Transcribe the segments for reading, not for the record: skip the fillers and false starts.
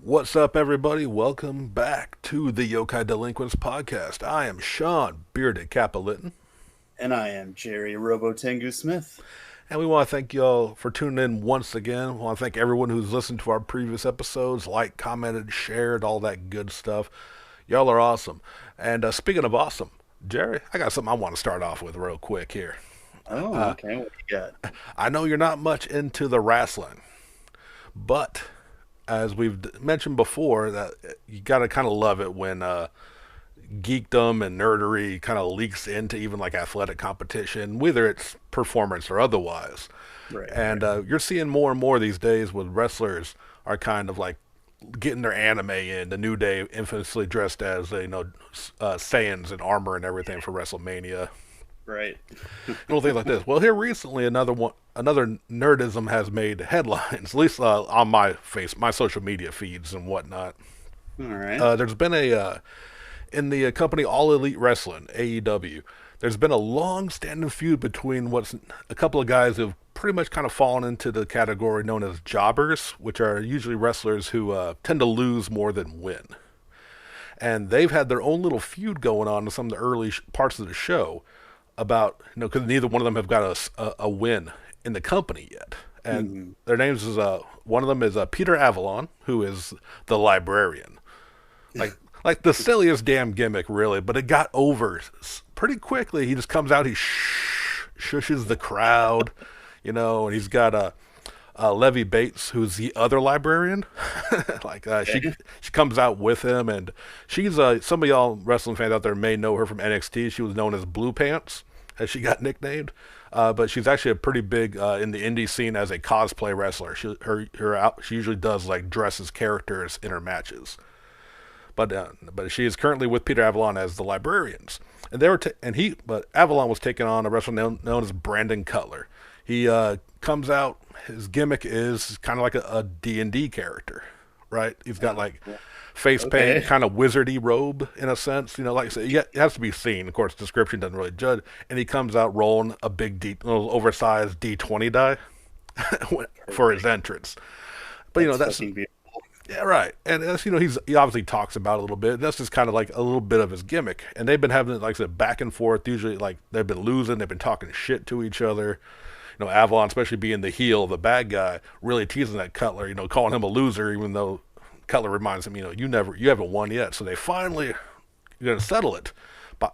What's up, everybody? Welcome back to the Yokai Delinquents podcast. I am Sean Bearded Cappolitton, And I am Jerry Robotengu Smith. and we want to thank y'all for tuning in once again. We want to thank everyone who's listened to our previous episodes, liked, commented, shared, all that good stuff. Y'all are awesome. And speaking of awesome, Jerry, I got something I want to start off with real quick here. Oh, Uh, okay. What do you got? I know you're not much into the wrestling, but as we've mentioned before, that you gotta kind of love it when geekdom and nerdery kind of leaks into even like athletic competition, whether it's performance or otherwise. Right, And right. you're seeing more and more these days with wrestlers are kind of like getting their anime in. The New Day infamously dressed as Saiyans in armor and everything for WrestleMania. Right. Little things like this. Well, here recently, another nerdism has made headlines, at least on my social media feeds and whatnot. All right. There's been in the company All Elite Wrestling (AEW). There's been a long-standing feud between what's a couple of guys who've pretty much kind of fallen into the category known as jobbers, which are usually wrestlers who tend to lose more than win. And they've had their own little feud going on in some of the early parts of the show about, because neither one of them have got a win in the company yet. And Hmm. their names is one of them is Peter Avalon, who is the librarian. Like like the silliest damn gimmick, really, but it got over pretty quickly. He just comes out, he shushes the crowd, and he's got Levy Bates, who's the other librarian. Okay. She comes out with him, and she's some of y'all wrestling fans out there may know her from NXT. She was known as Blue Pants, as she got nicknamed. But she's actually a pretty big in the indie scene as a cosplay wrestler. She usually does like dresses characters in her matches. But she is currently with Peter Avalon as the librarians, and they were but Avalon was taking on a wrestler known as Brandon Cutler. He comes out. His gimmick is kind of like a D&D character, right? He's got Oh, like well, face paint, okay. kind of wizardy robe in a sense. Like I said, it has to be seen. Of course, description doesn't really judge. And he comes out rolling a little oversized D20 die for his Perfect. entrance. But That's that's fucking beautiful. yeah, right. And that's, he obviously talks about it a little bit. That's just kind of like a little bit of his gimmick. And they've been having, like I said, back and forth. Usually, like, they've been losing. They've been talking shit to each other. Avalon, especially being the heel, the bad guy, really teasing that Cutler, calling him a loser, even though Cutler reminds him, you haven't won yet. So they finally going to settle it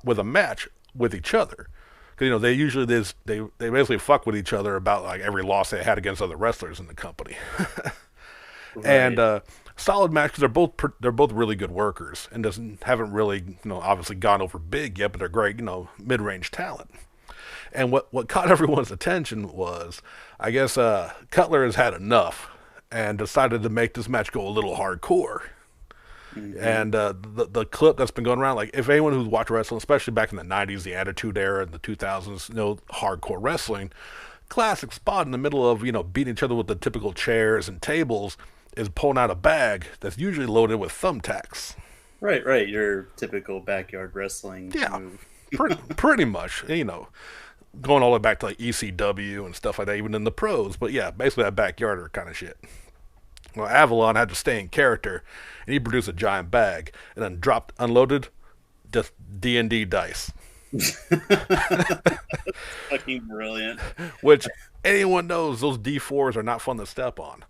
with a match with each other. Because, they usually, they basically fuck with each other about, like, every loss they had against other wrestlers in the company. And Right. solid match because they're both really good workers and doesn't haven't really obviously gone over big yet, but they're great mid range talent. And what caught everyone's attention was, I guess Cutler has had enough and decided to make this match go a little hardcore. Hmm. And the clip that's been going around, like if anyone who's watched wrestling, especially back in the '90s, the Attitude Era, and the 2000s, hardcore wrestling, classic spot in the middle of beating each other with the typical chairs and tables is pulling out a bag that's usually loaded with thumbtacks. Right, right. Your typical backyard wrestling Yeah, move. pretty much. Going all the way back to like ECW and stuff like that, even in the pros. But yeah, basically that backyarder kind of shit. Well, Avalon had to stay in character, and he produced a giant bag and then unloaded just D&D dice, Fucking brilliant. which anyone knows those D4s are not fun to step on.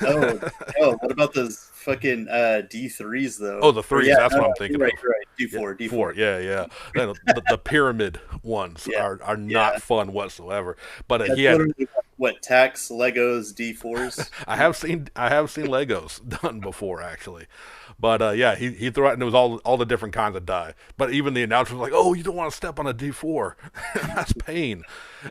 Oh, oh, what about those fucking D3s Oh, though? the Or threes, yeah, that's no, what no, I'm you're thinking right, of. you're right. Yeah, D4, four. D4. Yeah, yeah. The pyramid ones Yeah, are not yeah. fun whatsoever. But he That's had. literally what tax Legos D4s. I have seen Legos done before actually, but yeah, he threw out and it was all the different kinds of die. But even the announcer was like, "Oh, you don't want to step on a D4, that's pain,"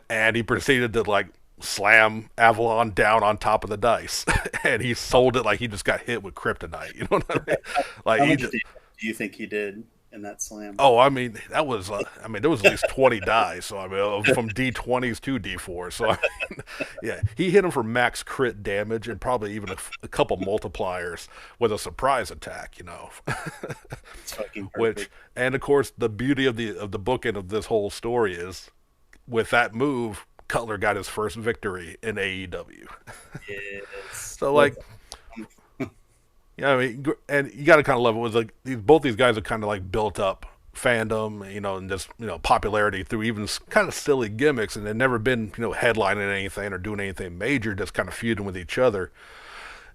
and he proceeded to like slam Avalon down on top of the dice, and he sold it like he just got hit with kryptonite. You know what I mean? Like How he much just. do you think he did in that slam? Oh, I mean that was. There was at least 20 dice. So I mean, from D20s to D4s. So I mean, yeah, he hit him for max crit damage and probably even a couple multipliers with a surprise attack. It's fucking Which, perfect. and of course, the beauty of the bookend of this whole story is, with that move, Cutler got his first victory in AEW. Yes. So That's like, awesome. Yeah, I mean, and you got to kind of love it. Was like both these guys are kind of like built up fandom, and just popularity through even kind of silly gimmicks, and they've never been headlining anything or doing anything major, just kind of feuding with each other.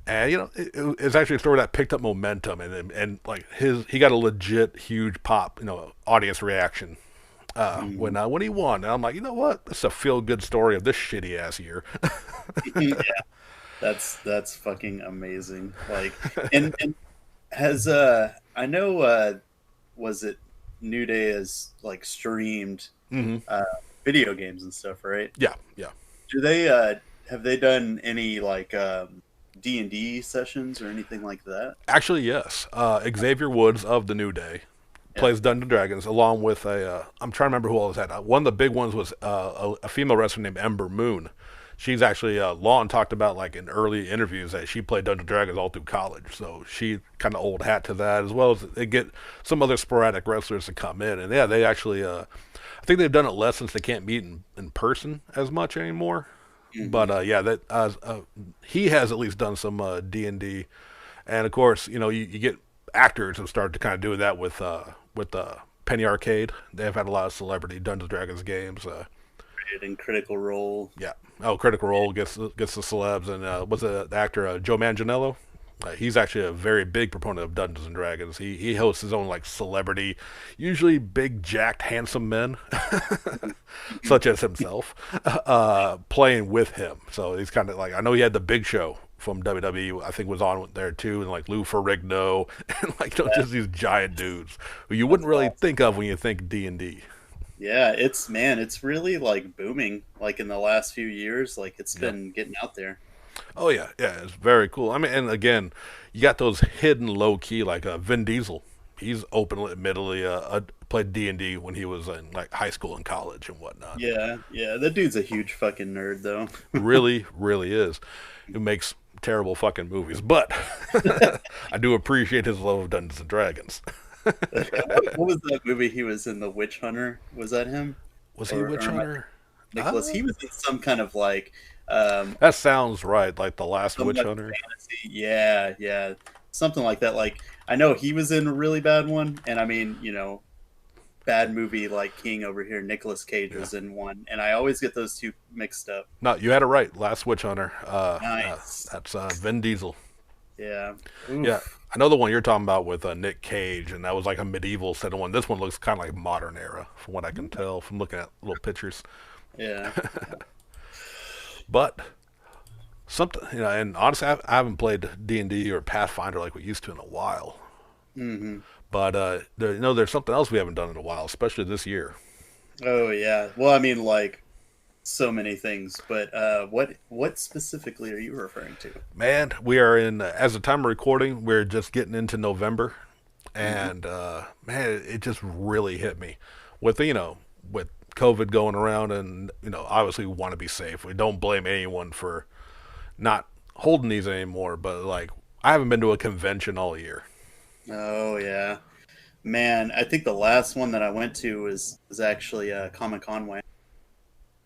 And it's actually a story that picked up momentum, and like he got a legit huge pop, audience reaction Mhm. when he won. And I'm like, you know what? This is a feel good story of this shitty ass year. Yeah, that's fucking amazing. Like, and has I know was it New Day has like streamed hmm uh video games and stuff, right? Yeah, yeah. Do they have they done any like D&D sessions or anything like that? Actually, yes. Xavier Woods of the New Day Yeah. plays Dungeons and Dragons along with a. I'm trying to remember who else had. One of the big ones was a female wrestler named Ember Moon. She's actually Lon talked about like in early interviews that she played Dungeons and Dragons all through college, so she kind of old hat to that, as well as they get some other sporadic wrestlers to come in, and yeah, they actually I think they've done it less since they can't meet in person as much anymore. But Hmm. yeah, that he has at least done some D&D, and of course, you get actors have started to kind of do that with Penny Arcade. They've had a lot of celebrity Dungeons and Dragons games. In Critical Role. Yeah. Oh, Critical Role gets the celebs, and was the actor Joe Manganiello. He's actually a very big proponent of Dungeons and Dragons. He hosts his own like celebrity, usually big, jacked, handsome men, such as himself, playing with him. So he's kind of like I know he had the Big Show from WWE. I think was on there too, and like Lou Ferrigno, and like Yeah, just these giant dudes who you that's wouldn't really awesome. think of when you think D&D. Yeah, it's man, it's really like booming. Like in the last few years, like it's Yeah. been getting out there. Oh yeah, yeah, it's very cool. I mean, and again, you got those hidden low key like Vin Diesel. He's openly, admittedly, played D&D when he was in like high school and college and whatnot. Yeah, yeah, that dude's a huge fucking nerd though. Really, really is. He makes terrible fucking movies, but I do appreciate his love of Dungeons and Dragons. What was that movie he was in? The Witch Hunter? Was that him? Was he Or Witch am I Hunter? Nicholas? He was in some kind of like um That sounds right, like the last some Witch like Hunter. fantasy. Yeah, yeah. Something like that. Like I know he was in a really bad one, and I mean, bad movie like King over here, Nicholas Cage Yeah. was in one, and I always get those two mixed up. No, you had it right. Last Witch Hunter. Nice. That's Vin Diesel. Yeah. Yeah, Oof. I know the one you're talking about with Nick Cage, and that was like a medieval set of one. This one looks kind of like modern era, from what I can tell from looking at little pictures. Yeah. But something, and honestly, I haven't played D&D or Pathfinder like we used to in a while. Hmm. But there's something else we haven't done in a while, especially this year. Oh yeah. Well, I mean, like so many things, but what specifically are you referring to? Man, we are in as the time of recording, we're just getting into November, Hmm. and man, it just really hit me with with COVID going around, and obviously we want to be safe. We don't blame anyone for not holding these anymore, but like I haven't been to a convention all year. Oh yeah. Man, I think the last one that I went to was actually Comic Conway.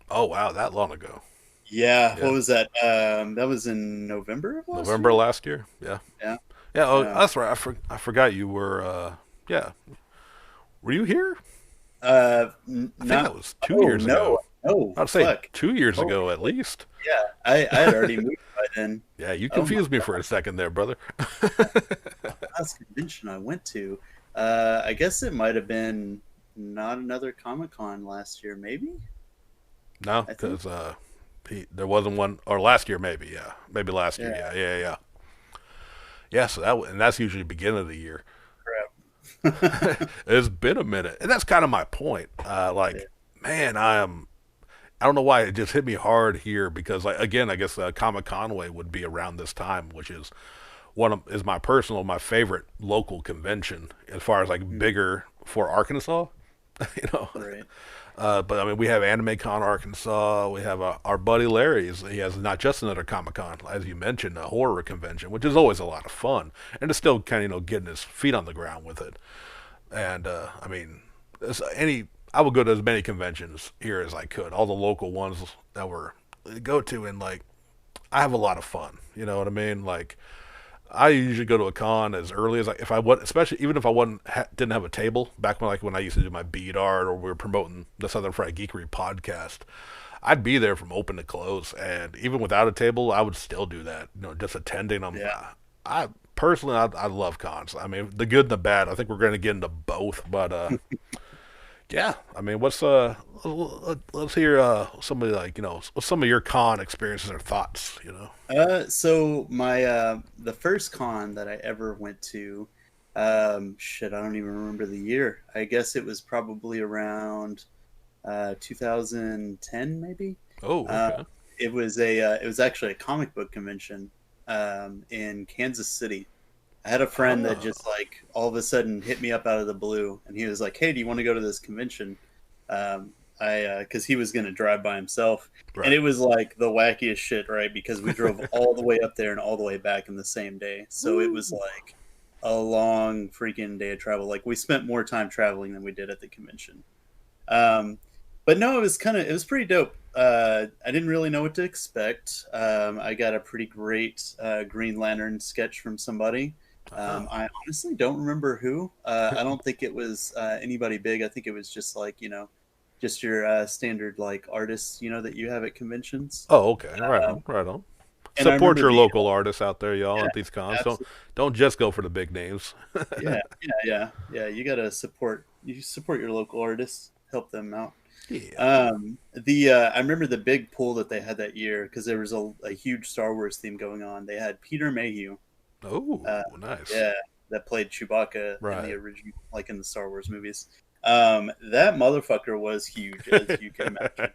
Oh wow, that long ago. Yeah, what Yeah, was that? That was in November of last November year. last year. Yeah, Yeah. yeah. Oh, Yeah. that's right. I forgot you were. Yeah, were you here? I think Not. that was 2 years No, ago. no, I'd say fuck. 2 years Oh, ago at least. yeah. I had already moved by then. Yeah, you Oh my confused me for a second there, brother. god, last convention I went to. I guess it might have been not another Comic Con last year, maybe. No, I think. because there wasn't one, or last year maybe. Yeah, maybe last year. Yeah. Yeah, yeah, yeah. Yeah, so and that's usually beginning of the year. Crap. It's been a minute, and that's kind of my point. Yeah. Man, I don't know why it just hit me hard here because, like, again, I guess Comic Conway would be around this time, which is is my favorite local convention as far as like Mm, bigger for Arkansas. you know, right. but I mean, we have Anime Con Arkansas. We have our buddy Larry's. He has not just another Comic Con, as you mentioned, a horror convention, which is always a lot of fun, and it's still kind of getting his feet on the ground with it. And I mean, I would go to as many conventions here as I could, all the local ones that were go to, and like I have a lot of fun. You know what I mean? Like I usually go to a con as early as if I would, especially even if I wasn't didn't have a table back when I used to do my bead art or we were promoting the Southern Fried Geekery podcast. I'd be there from open to close, and even without a table, I would still do that. Just attending them. Yeah. I personally, I love cons. I mean, the good and the bad. I think we're going to get into both, but yeah. I mean, let's hear somebody what's some of your con experiences or thoughts. So my the first con that I ever went to, shit, I don't even remember the year. I guess it was probably around 2010, maybe. Oh, Uh, okay. it was actually a comic book convention in Kansas City. I had a friend that Oh, just like all of a sudden hit me up out of the blue, and he was like, "Hey, do you want to go to this convention?" I because he was going to drive by himself, and right. it was like the wackiest shit, right? Because we drove all the way up there and all the way back in the same day, so it was Woo. like a long freaking day of travel. Like we spent more time traveling than we did at the convention. Um, but no, it was pretty dope. I didn't really know what to expect. I got a pretty great Green Lantern sketch from somebody. Oh, I honestly don't remember who. I don't think it was anybody big. I think it was just like just your standard like artists, that you have at conventions. oh, okay. Right Um, on, right on. and I Support remember your the local artists out there, y'all, yeah, at these cons. Don't absolutely, don't just go for the big names. yeah. You gotta support your local artists, help them out. Yeah. The I remember the big pull that they had that year because there was a huge Star Wars theme going on. They had Peter Mayhew, Oh, uh, nice. yeah, that played Chewbacca in the Right. original, like in the Star Wars movies. That motherfucker was huge, as you can imagine,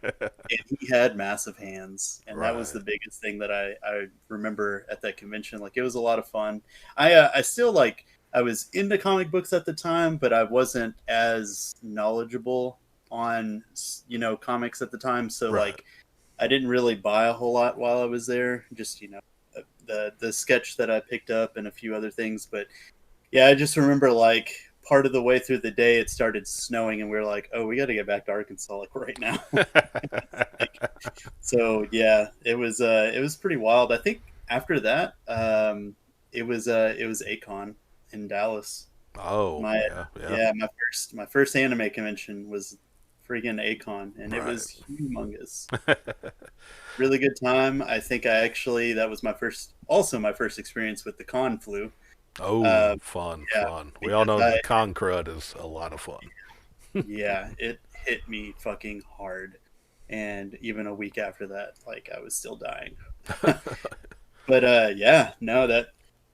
and he had massive hands, and that was Right. the biggest thing that I remember at that convention. Like it was a lot of fun. I still like I was into comic books at the time, but I wasn't as knowledgeable on comics at the time. So Right. like I didn't really buy a whole lot while I was there. Just the sketch that I picked up and a few other things, but yeah, I just remember like part of the way through the day it started snowing and we are like, oh, we got to get back to Arkansas like right now. Like, so yeah, it was pretty wild. I think after that, it was Acon in Dallas. Oh, My yeah, yeah. yeah, my first anime convention was freaking Acon, and it Right. was humongous. Really good time. I think I actually that was my first experience with the con flu. Oh, Uh, fun, yeah, fun. We all because know I the con crud is a lot of fun. yeah, it hit me fucking hard, and even a week after that, like I was still dying. But yeah, no, that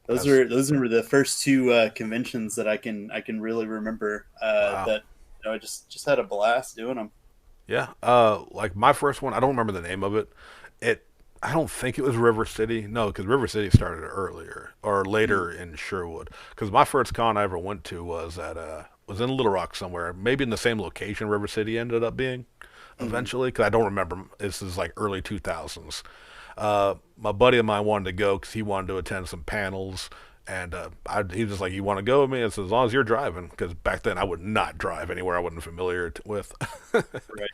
That's those were the first two conventions that I can really remember. wow. That I just had a blast doing them. Yeah. Like my first one, I don't remember the name of it. It, I don't think it was River City. No, because River City started earlier or Mm, later in Sherwood. Because my first con I ever went to was in Little Rock somewhere, maybe in the same location River City ended up being mm, eventually. Because I don't remember. This is like early 2000s. My buddy of mine wanted to go because he wanted to attend some panels. And he was just like, "You want to go with me?" I said, "As long as you're driving," because back then I would not drive anywhere I wasn't familiar with. right.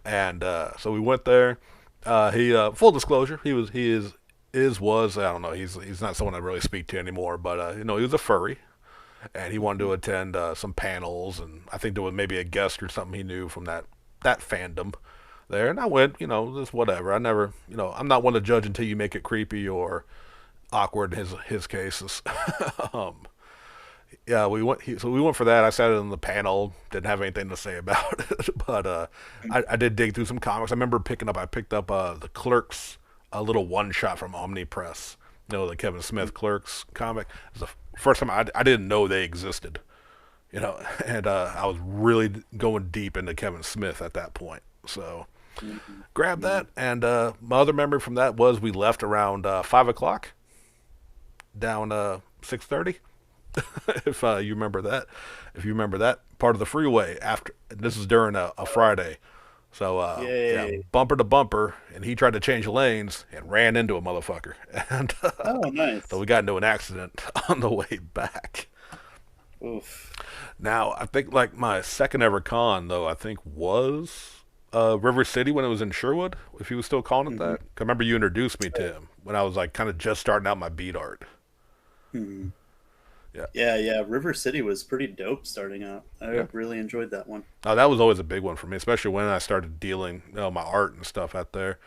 And so we went there. He full disclosure, he was I don't know. He's not someone I really speak to anymore, but he was a furry, and he wanted to Mhm. attend some panels, and I think there was maybe a guest or something he knew from that fandom there, and I went. Just whatever. I never, I'm not one to judge until you make it creepy or awkward in his cases. um, yeah, so we went for that. I sat in the panel, didn't have anything to say about it, but I did dig through some comics. I picked up the Clerks, a little one shot from Omni Press. The Kevin Smith Clerks comic. It was the first time I didn't know they existed. And I was really going deep into Kevin Smith at that point. So Mhm. grabbed Mhm. that, and my other memory from that was we left around 5 o'clock down 6:30. If you remember that. If you remember that part of the freeway after this is during a Friday. So yeah, Yay! bumper to bumper, and he tried to change lanes and ran into a motherfucker, and Oh, so nice. we got into an accident on the way back. Oof. Now I think like my second ever con though I think was River City when it was in Sherwood, if he was still calling it Mhm. that. 'Cause I remember you introduced me to Right. him when I was like kind of just starting out my beat art. Hmm. Yeah, Yeah. River City was pretty dope starting out. I yeah. really enjoyed that one. That was always a big one for me, especially when I started dealing, my art and stuff out there.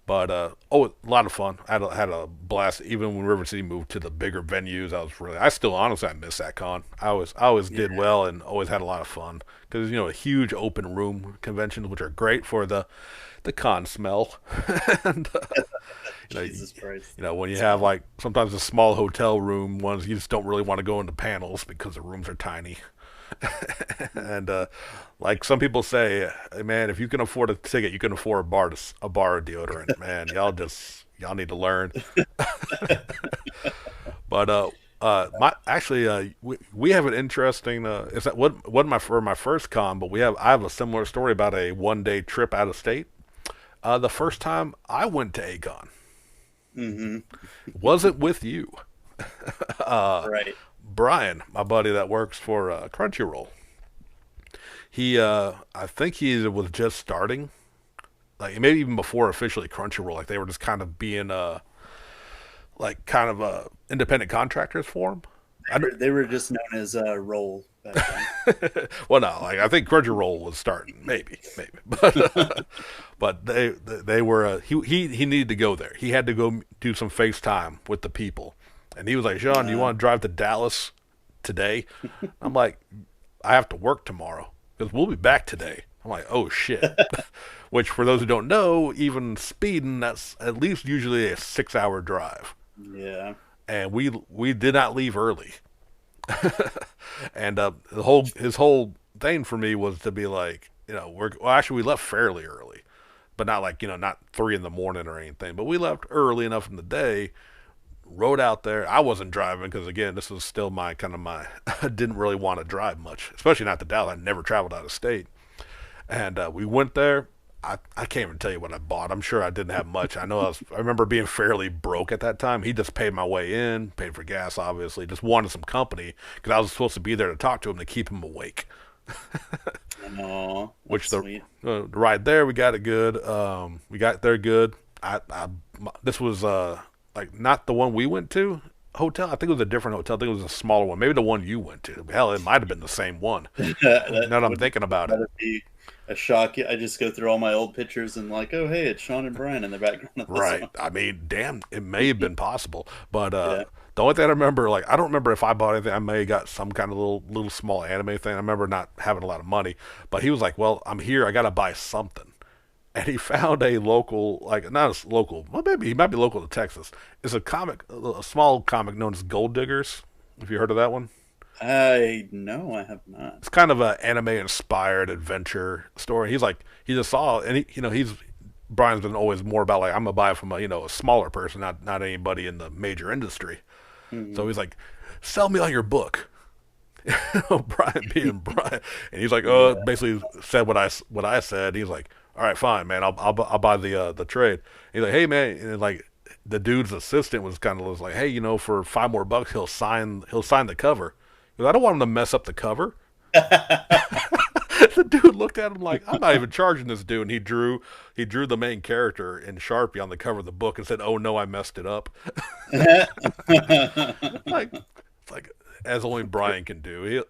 But oh, a lot of fun. I had a blast. Even when River City moved to the bigger venues, I still honestly I miss that con. I always Yeah, did well and always had a lot of fun because a huge open room conventions, which are great for the con smell. And you know, you, Jesus Christ. when you have Smell. like sometimes the small hotel room ones, you just don't really want to go into panels because the rooms are tiny. And like some people say, hey, man, if you can afford a ticket, you can afford a bar of deodorant. Man, y'all need to learn. But my actually we have an interesting is that what wasn't my for my first con, but I have a similar story about a 1 day trip out of state. The first time I went to Acon Hmm. wasn't with you. Uh, Right. Brian, my buddy that works for Crunchyroll, I think he was just starting, like maybe even before officially Crunchyroll. Like they were just kind of being like kind of independent contractors for him. I don't, They were just known as Roll back then. well, no, like I think Crunchyroll was starting, maybe, but but they were he needed to go there. He had to go do some FaceTime with the people, and he was like, Sean, do you Uh, want to drive to Dallas today? I'm like, I have to work tomorrow because we'll be back today. I'm like, oh shit. Which, for those who don't know, even speeding, that's at least usually a 6 hour drive. yeah. And we did not leave early. And his whole thing for me was to be like, actually we left fairly early, but not like not 3 in the morning or anything. But we left early enough in the day. Rode out there. I wasn't driving because again, this was still my I didn't really want to drive much, especially not to Dallas. I never traveled out of state, and we went there. I can't even tell you what I bought. I'm sure I didn't have much. I remember being fairly broke at that time. He just paid my way in, paid for gas, obviously. Just wanted some company because I was supposed to be there to talk to him to keep him awake. Oh, Which that's sweet. the ride there we got it good. We got there good. This was like not the one we went to hotel. I think it was a different hotel. I think it was a smaller one. Maybe the one you went to. Hell, it might have been the same one. That Now that I'm would thinking about it. that'd be a shock. I just go through all my old pictures and like, oh hey, it's Sean and Brian in the background of this Right. one. I mean, damn, it may have been possible. But Yeah. the only thing I remember, like, I don't remember if I bought anything. I may have got some kind of little small anime thing. I remember not having a lot of money. But he was like, well, I'm here. I got to buy something. And he found a local, like, not a local, well, maybe he might be local to Texas. It's a comic, a small comic known as Gold Diggers. Have you heard of that one? I no, I have not. It's kind of a anime inspired adventure story. He's like, he just saw, and Brian's been always more about like I'm gonna buy it from a smaller person, not anybody in the major industry. So Hmm. he's like, sell me on your book. Brian being Brian, and he's like, Yeah. basically said what I said. He's like, all right, fine, man, I'll buy the trade. He's like, hey man, and like the dude's assistant was like, hey, for $5 more, he'll sign the cover. Because I don't want him to mess up the cover. The dude looked at him like, I'm not even charging this dude. And he drew the main character in Sharpie on the cover of the book and said, oh no, I messed it up. Like, it's like as only Brian can do.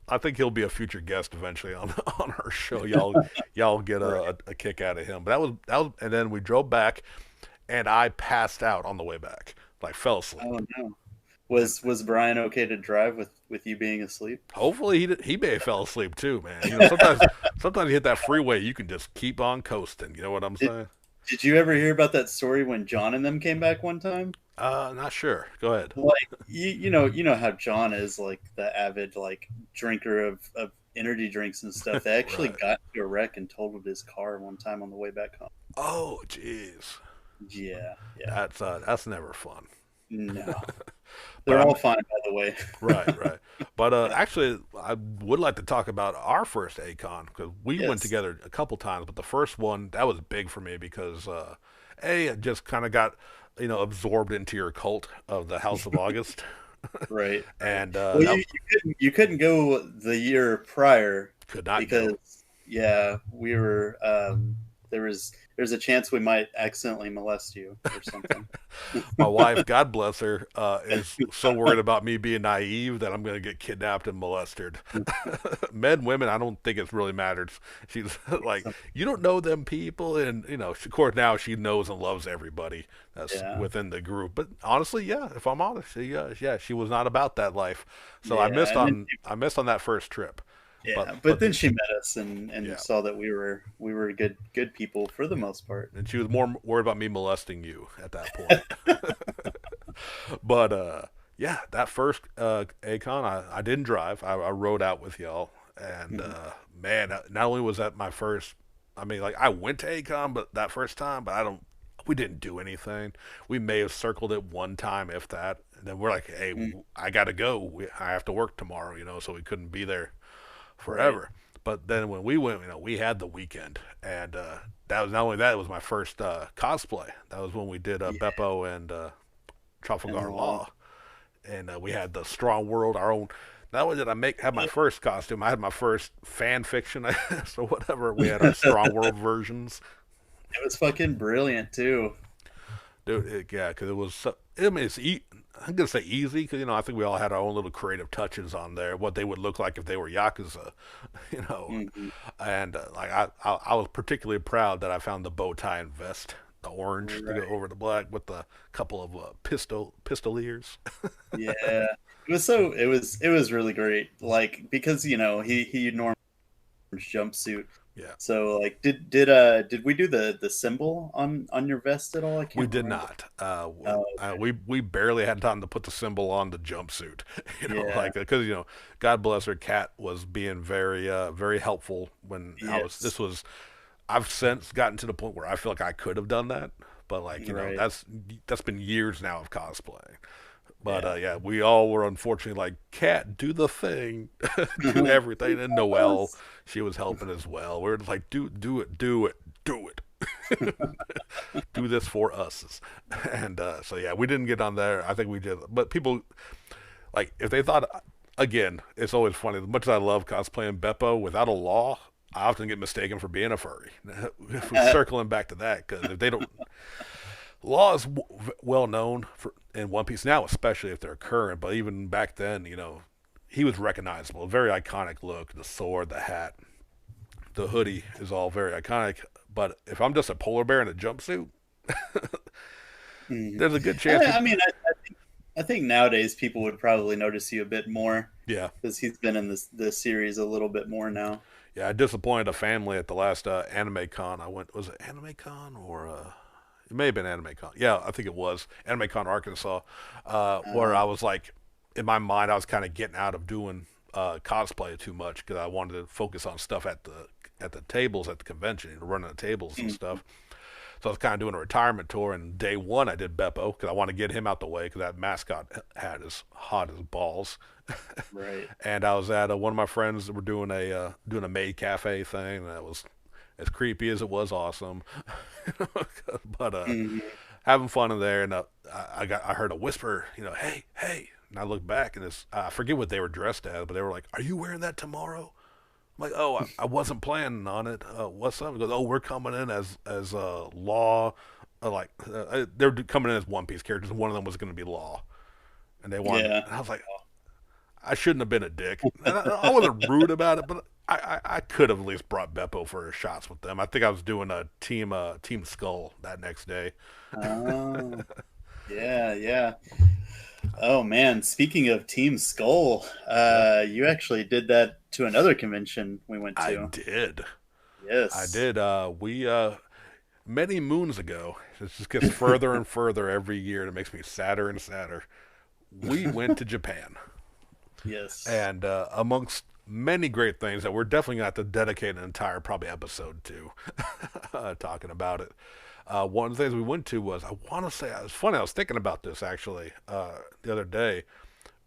I think he'll be a future guest eventually on on our show. Y'all get Right. a kick out of him. But that was, and then we drove back, and I passed out on the way back, like fell asleep. Oh no. And Was Brian okay to drive with you being asleep? hopefully he may have fell asleep too, man. Sometimes you hit that freeway, you can just keep on coasting. You know what I'm Did saying? Did you ever hear about that story when John and them came back one time? Not sure. Go ahead. Like you know how John is like the avid like drinker of energy drinks and stuff. They actually Right. got into a wreck and totaled his car one time on the way back home. Oh, jeez. Yeah. That's never fun. No. But They're I'm all fine by the way. right. But actually, I would like to talk about our first ACON because we went Yes. together a couple times. But the first one that was big for me because I just kind of got absorbed into your cult of the House of August, Right. and Well, that you couldn't go the year prior could not go. because yeah, we were there's a chance we might accidentally molest you or something. My wife, God bless her, is so worried about me being naive that I'm going to get kidnapped and molested. Men, women, I don't think it's really mattered. She's like, you don't know them people, and of course now she knows and loves everybody that's Yeah, within the group. But honestly, yeah, if I'm honest, yeah, she was not about that life. So yeah, and then I missed on that first trip. yeah, but But then she met us and yeah, saw that we were good people for the most part. and she was more worried about me molesting you at that point. But yeah, that first Acon, I didn't drive. I rode out with y'all, and Mhm. man, not only was that my first, I mean, like I went to Acon, but that first time, but I don't. We didn't do anything. We may have circled it one time, if that. And then we're like, "Hey, Mm, I gotta go. I have to work tomorrow," so we couldn't be there right. forever. But then when we went, we had the weekend, and that was not only that, it was my first cosplay. That was when we did Yeah, Beppo and and Trafalgar law. Law, and we had the Strong World, our own. Not only did I have my first costume, I had my first fan fiction, so whatever. We had our Strong World versions, It was fucking brilliant too. dude. Yeah, because it was. I mean, I'm gonna say easy because I think we all had our own little creative touches on there. What they would look like if they were yakuza, you know. Hmm. And like I was particularly proud that I found the bow tie and vest, the orange to go Right. over the black with the couple of pistoliers. Yeah. It was really great. Like because he normally wears jumpsuit. Yeah. So like did we do the symbol on your vest at all? I We can't did remember. not. Oh, We barely had time to put the symbol on the jumpsuit. yeah. Like because God bless her, Cat was being very helpful when I was. Yes. This was. I've since gotten to the point where I feel like I could have done that, but like Right. that's been years now of cosplay. But Yeah. yeah, we all were unfortunately like, Cat, do the thing, do everything. And Noelle, Yes. she was helping as well. We were just like, do it, do it, do it. Do this for us. And so yeah, we didn't get on there. I think we did, but people like if they thought again, it's always funny. As much as I love cosplaying Beppo, without a law, I often get mistaken for being a furry. If we circling back to that, because if they don't, law is well known for in One Piece now, especially if they're current. But even back then, he was recognizable. A very iconic look. The sword, the hat, the hoodie is all very iconic. But if I'm just a polar bear in a jumpsuit, Mhm. there's a good chance. I mean, I think nowadays people would probably notice you a bit more Yeah, because he's been in this series a little bit more now. yeah. I disappointed a family at the last Anime Con I went. Was it Anime Con or it may have been Anime Con. Yeah, I think it was Anime Con Arkansas, where Uh, I was like, in my mind, I was kind of getting out of doing cosplay too much because I wanted to focus on stuff at the tables at the convention, running the tables and mhm. stuff. So I was kind of doing a retirement tour, and day one I did Beppo because I want to get him out the way because that mascot hat is hot as balls. Right. And I was at one of my friends that were doing a maid cafe thing, and that was as creepy as it was awesome. But Mhm. having fun in there, and I heard a whisper, hey, hey, and I looked back, and I forget what they were dressed as, but they were like, "Are you wearing that tomorrow?" I'm like, "Oh, I wasn't planning on it. What's up?" He goes, "Oh, we're coming in as Law." They're coming in as One Piece characters, and one of them was going to be Law, and they wanted. Yeah. And I was like, I shouldn't have been a dick. And I wasn't rude about it, but I could have at least brought Beppo for shots with them. I think I was doing a team Skull that next day. Oh, yeah, yeah. Oh man, speaking of Team Skull, Yeah, you actually did that to another convention we went I to. did. I Yes. did. We many moons ago. It just gets further and further every year. And it makes me sadder and sadder. We went to Japan, Yes. and amongst many great things that we're definitely going to have to dedicate an entire probably episode to talking about it. One of the things we went to was I want to say it was funny. I was thinking about this actually the other day.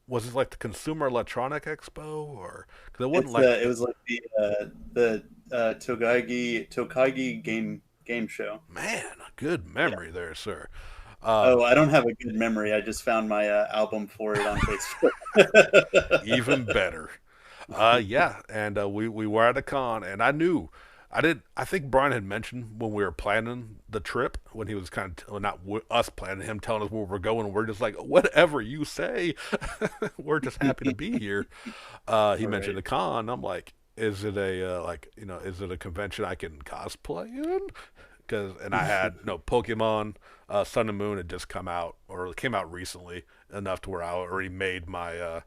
Was it like the Consumer Electronic Expo or because it wasn't like It was like the Tokagi game show. man, good Yeah. memory there, sir. Oh, I don't have a good memory. I just found my album for it on Facebook. Even better. Yeah, and we were at a con, and I knew. I think Brian had mentioned when we were planning the trip, when he was kind of, well, not us planning, him telling us where we're going. We're just like, whatever you say. We're just happy to be here. He All mentioned right. the con. I'm like, is it a is it a convention I can cosplay in? And I had Pokemon Sun and Moon had just come out, or it came out recently enough to where I already made my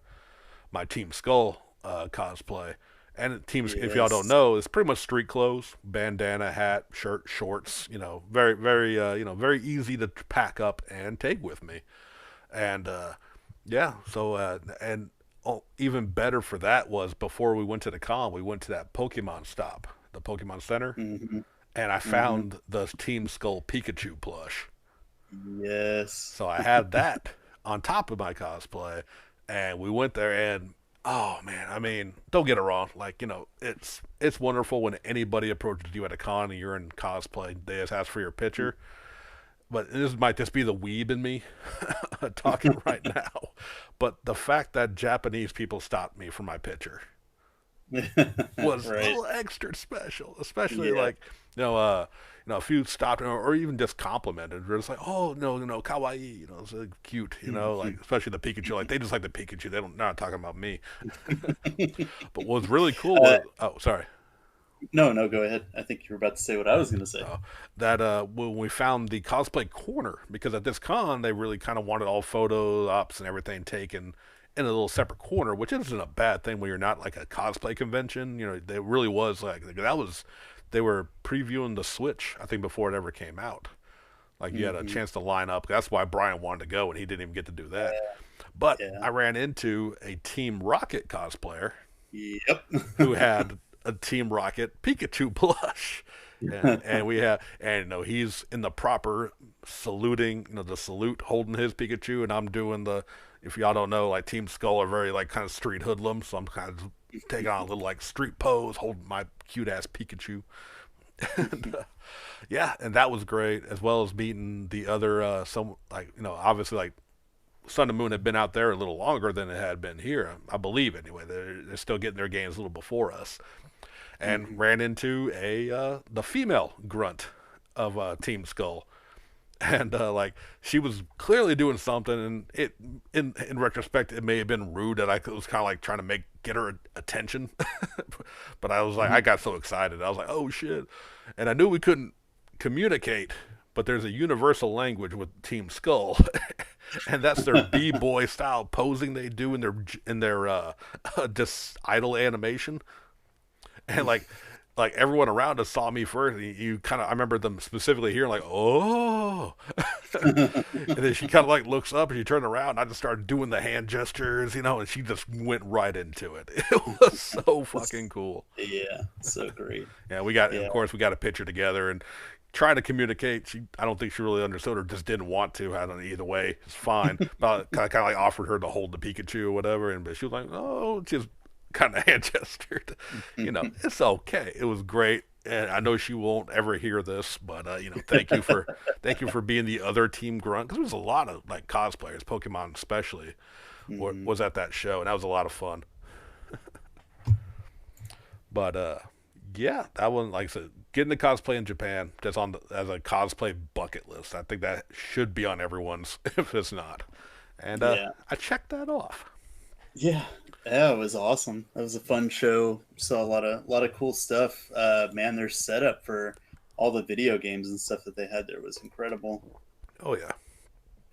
Team Skull cosplay. And teams, if y'all don't Yes. know, it's pretty much street clothes: bandana, hat, shirt, shorts. Very, very, very easy to pack up and take with me. And yeah, so and even better for that was before we went to the con, we went to that Pokemon stop, the Pokemon Center, Hmm. and I Hmm. found the Team Skull Pikachu plush. Yes. So I had that on top of my cosplay, and we went there, and oh man, I mean, don't get it wrong, like it's wonderful when anybody approaches you at a con and you're in cosplay, they just ask for your picture. But this might just be the weeb in me talking right now. But the fact that Japanese people stopped me for my picture was a Right. little extra special, especially Yeah. like if you stopped or even just complimented, they're just like, oh no, kawaii, it's cute, like especially the Pikachu, like they just like the Pikachu, they don't not talking about me. But what was really cool uh, was, oh sorry, no, no, go ahead. I think you were about to say what I was going to say. that when we found the cosplay corner, because at this con they really kind of wanted all photo ops and everything taken in a little separate corner, which isn't a bad thing when you're not like a cosplay convention. It really was like that was they were previewing the Switch, I think, before it ever came out. Like you had a Hmm. chance to line up. That's why Brian wanted to go, and he didn't even get to do that. But Yeah. I ran into a Team Rocket cosplayer Yep. who had a Team Rocket Pikachu plush. And we have, and he's in the proper saluting, the salute, holding his Pikachu, and I'm doing the. If y'all don't know, like Team Skull are very like kind of street hoodlums, so I'm kind of taking on a little like street pose, holding my cute ass Pikachu. And, yeah, and that was great, as well as meeting the other some like obviously like Sun and Moon had been out there a little longer than it had been here, I believe anyway. They're still getting their games a little before us, and Hmm. ran into a the female grunt of Team Skull, and like she was clearly doing something, and it in retrospect it may have been rude that I was kind of like trying to get her attention, but I was like I got so excited, I was like oh shit, and I knew we couldn't communicate. But there's a universal language with Team Skull, and that's their b-boy style posing they do in their just idle animation, and like everyone around us saw me first. And you kind of, I remember them specifically hearing like, "Oh," and then she kind of like looks up and she turned around. And I just started doing the hand gestures, and she just went right into it. It was so fucking cool. Yeah. So great. Yeah, of Yeah. course, we got a picture together and trying to communicate. I don't think she really understood or just didn't want to. I don't know. Either way, it's fine. But I kind of like offered her to hold the Pikachu or whatever, and but she was like, "Oh," just kind of hand gestured. It's okay. It was great, and I know she won't ever hear this, but thank you for being the other team grunt, because there was a lot of like cosplayers, Pokemon especially, Hmm. was at that show, and that was a lot of fun. But yeah, that one, like I said, getting the cosplay in Japan just as a cosplay bucket list. I think that should be on everyone's if it's not. And Yeah. I checked that off. Yeah. Yeah, it was awesome. It was a fun show. Saw a lot of cool stuff. Man, their setup for all the video games and stuff that they had there was incredible. Oh yeah,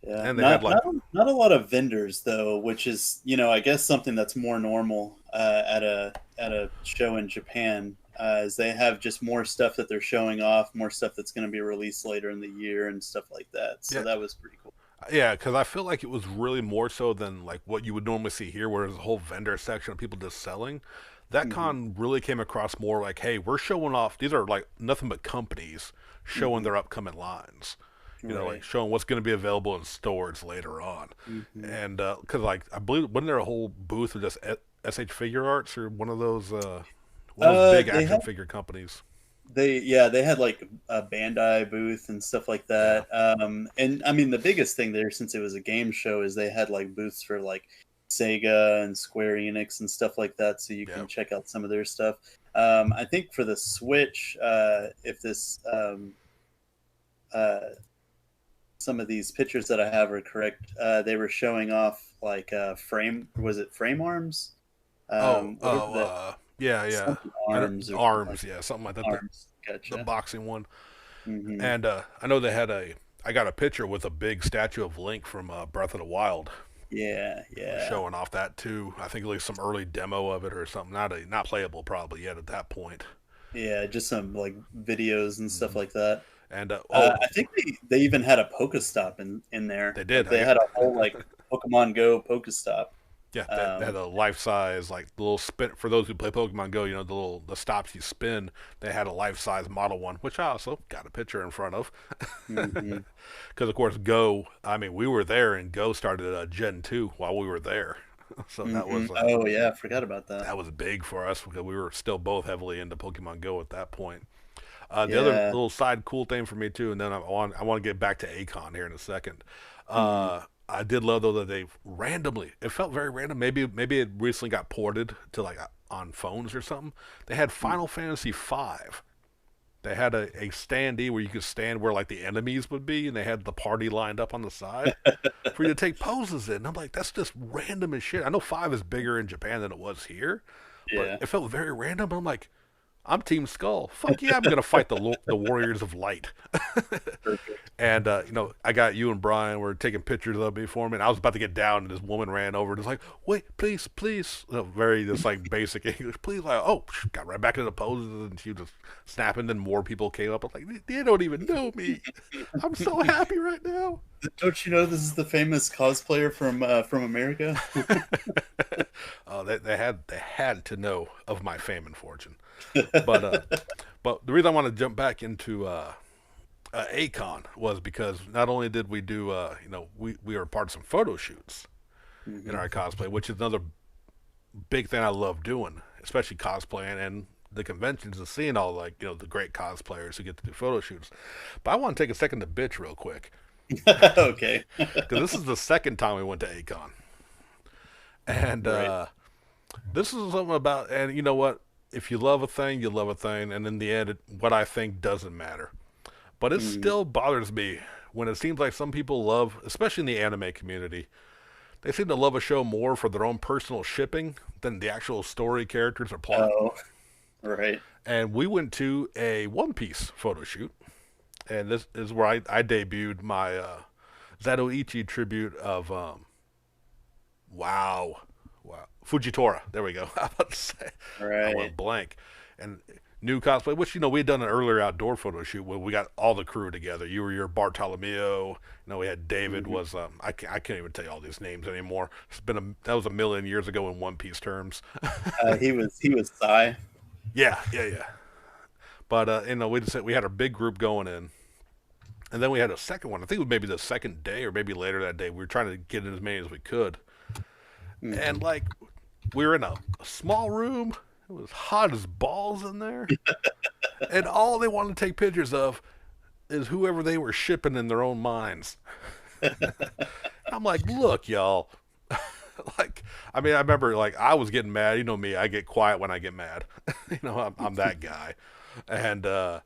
Yeah, and they had not like not not a lot of vendors though, which is I guess something that's more normal at a show in Japan. Is they have just more stuff that they're showing off, more stuff that's going to be released later in the year and stuff like that. So yeah, that was pretty cool. yeah, because I feel like it was really more so than like what you would normally see here, where there's a whole vendor section of people just selling. That Hmm. con really came across more like, hey, we're showing off. These are like nothing but companies showing Hmm. their upcoming lines. Like Right. showing what's going to be available in stores later on. Hmm. And because like I believe wasn't there a whole booth of just SH Figure Arts or one of those big They action had figure companies? they had like a Bandai booth and stuff like Yeah, that. And I mean the biggest thing there, since it was a game show, is they had like booths for like Sega and Square Enix and stuff like that, so you yeah, can check out some of their stuff. I think for the Switch, if this uh, some of these pictures that I have are correct, they were showing off like frame. Was it frame arms? Whatever that Yeah, yeah. something I know, arms or something like arms, yeah, something like that. arms. The Gotcha. boxing one, Hmm. and I know they had a. I got a picture with a big statue of Link from Breath of the Wild, Yeah, yeah, showing off that too. I think at least some early demo of it or something. Not playable probably yet at that point. yeah. Just some like videos and stuff Hmm. like that. And I think they even had a Pokestop in there. they Like did. I they get had a whole like Pokemon Go Pokestop. Yeah, they had Um, a life size like the little spin for those who play Pokemon Go. You know the stops you spin. They had a life size model one, which I also got a picture in front of. mhm. Because of course Go. I mean, we were there, and Go started Gen 2 while we were there, so Oh yeah, I forgot about that. that was big for us because we were still both heavily into Pokemon Go at that point. The other Yeah. little side cool thing for me too, and then I want to get back to Acon here in a second. Mhm. I did love though that they randomly. It felt very random. Maybe it recently got ported to like on phones or something. They had Final Fantasy V. They had a standee where you could stand where like the enemies would be, and they had the party lined up on the side for you to take poses in. And I'm like, that's just random as shit. I know five is bigger in Japan than it was here, but Yeah. it felt very random. I'm like, I'm Team Skull. Fuck yeah, I'm gonna fight the Warriors of Light. Perfect. And I got you and Brian were taking pictures of me for me, and I was about to get down, and this woman ran over and was like, "Wait, please, please," very just like basic English, please. Like, oh, got right back into the poses, and she was just snapping. Then more people came up. I was like, they don't even know me. I'm so happy right now. Don't you know this is the famous cosplayer from America? They had to know of my fame and fortune. But the reason I want to jump back into Acon was because not only did we do we were part of some photo shoots in Hmm. our cosplay, which is another big thing I love doing, especially cosplaying and the conventions and seeing all like the great cosplayers who get to do photo shoots. But I want to take a second to bitch real quick Okay. because this is the second time we went to Acon, and Right. this is something about, and you know what? If you love a thing, you love a thing, and in the end, what I think doesn't matter. But it Mm. still bothers me when it seems like some people love, especially in the anime community, they seem to love a show more for their own personal shipping than the actual story, characters, or plot. Oh, right. And we went to a One Piece photo shoot, and this is where I debuted my Zatoichi tribute of wow, wow, Fujitora. There we go. I was about to say I Right. went blank, and new cosplay, which we had done an earlier outdoor photo shoot where we got all the crew together. You were your Bartolomeo. We had David Hmm. was I can't even tell you all these names anymore. That was a million years ago in One Piece terms. He was Psy. Yeah, yeah, yeah. But we had our big group going in, and then we had a second one. I think it was maybe the second day or maybe later that day. We were trying to get in as many as we could, and Hmm. like we were in a small room. It was hot as balls in there, and all they wanted to take pictures of is whoever they were shipping in their own minds. I'm like, look, y'all. Like, I mean, I remember like I was getting mad. You know me, I get quiet when I get mad. I'm that guy, and I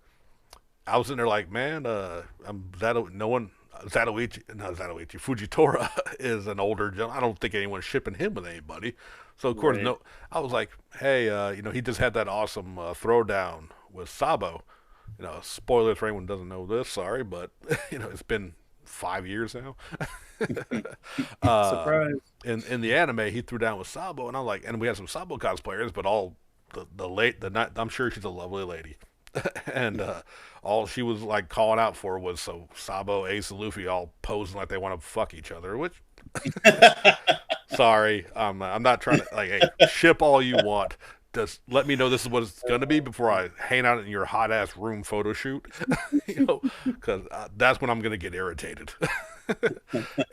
was in there like, man, I'm Zato. No one, Zatoichi, not Zatoichi. Fujitora is an older gentleman. I don't think anyone's shipping him with anybody. So of course, Right. no. I was like, hey, he just had that awesome throwdown with Sabo. Spoiler for anyone who doesn't know this. Sorry, but it's been 5 years now. uh, Surprise. in the anime, he threw down with Sabo, and I'm like, and we had some Sabo cosplayers, but all the late the night. I'm sure she's a lovely lady, and all she was like calling out for was so Sabo, Ace, and Luffy all posing like they want to fuck each other. Which, sorry, I'm not trying to like, hey, ship all you want. Just let me know this is what it's gonna be before I hang out in your hot ass room photo shoot, because that's when I'm gonna get irritated.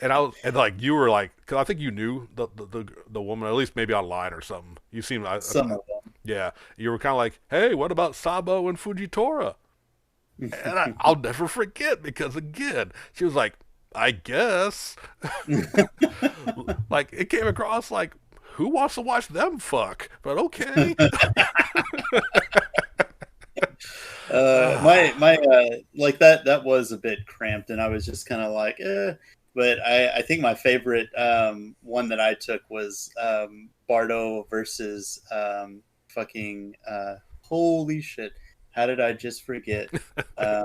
And like you were like, because I think you knew the woman, at least maybe online or something. You seemed, Some of yeah, you were kind of like, hey, what about Sabo and Fujitora? And them. I'll never forget because again, she was like, I guess, like it came across like, who wants to watch them fuck? But okay. My like that was a bit cramped, and I was just kind of like, eh. But I think my favorite one that I took was Bardo versus fucking holy shit. How did I just forget? Uh,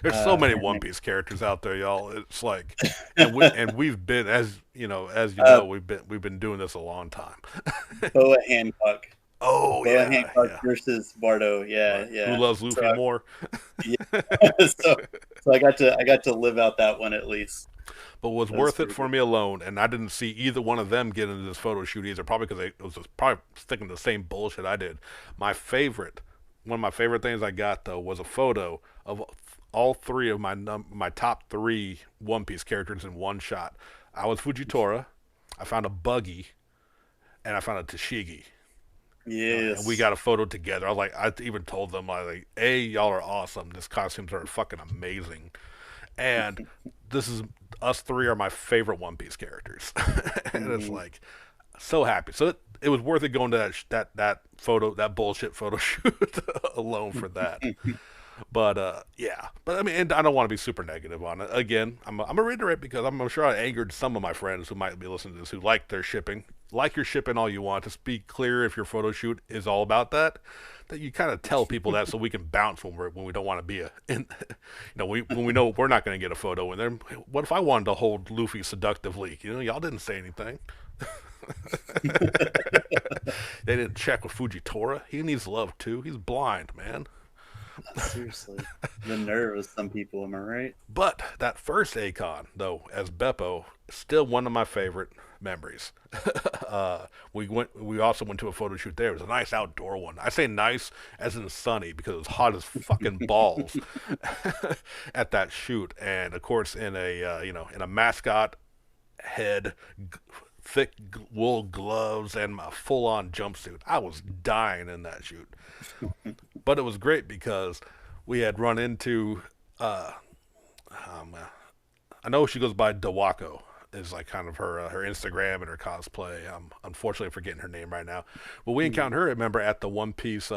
There's so many her One name. Piece characters out there, y'all. It's like, and we've been, as you uh, know, we've been doing this a long time. Boa Hancock. Oh Boa yeah, Hancock yeah. versus Bardo. Yeah, Right. Who yeah. loves So Luffy more? yeah, so I got to live out that one at least. But was That was worth it pretty for good. me alone, and I didn't see either one of them get into this photo shoot either. Probably because it was just probably sticking to the same bullshit I did. My favorite, one of my favorite things I got though was a photo of all three of my top three One Piece characters in one shot. I was Fujitora, I found a Buggy, and I found a Tashigi. And we Yes. got a photo together. I was like, I even told them like, "Hey, y'all are awesome. These costumes are fucking amazing." And this is us three are my favorite One Piece characters, and it's Hmm. like so happy. So it was worth it going to that photo that bullshit photo shoot alone for that. But yeah, but I mean, and I don't want to be super negative on it. Again, I'm gonna reiterate because I'm sure I angered some of my friends who might be listening to this who like their shipping. Like your shipping all you want. Just be clear if your photo shoot is all about that. That you kind of tell people that so we can bounce when we don't want to be when we know we're not going to get a photo. And then what if I wanted to hold Luffy seductively? Y'all didn't say anything. They didn't check with Fujitora. He needs love too. He's blind, man. Seriously, the nerve of some people. Am I right? But that first Akon, though, as Beppo, is still one of my favorite memories. We also went to a photo shoot there. It was a nice outdoor one. I say nice as in sunny because it was hot as fucking balls at that shoot. And of course, in a mascot head, thick wool gloves, and my full-on jumpsuit. I was dying in that shoot. But it was great because we had run into uh, um, I know she goes by Dawako is like kind of her Instagram and her cosplay. I'm unfortunately forgetting her name right now, but we Mhm. encountered her. Remember at the One Piece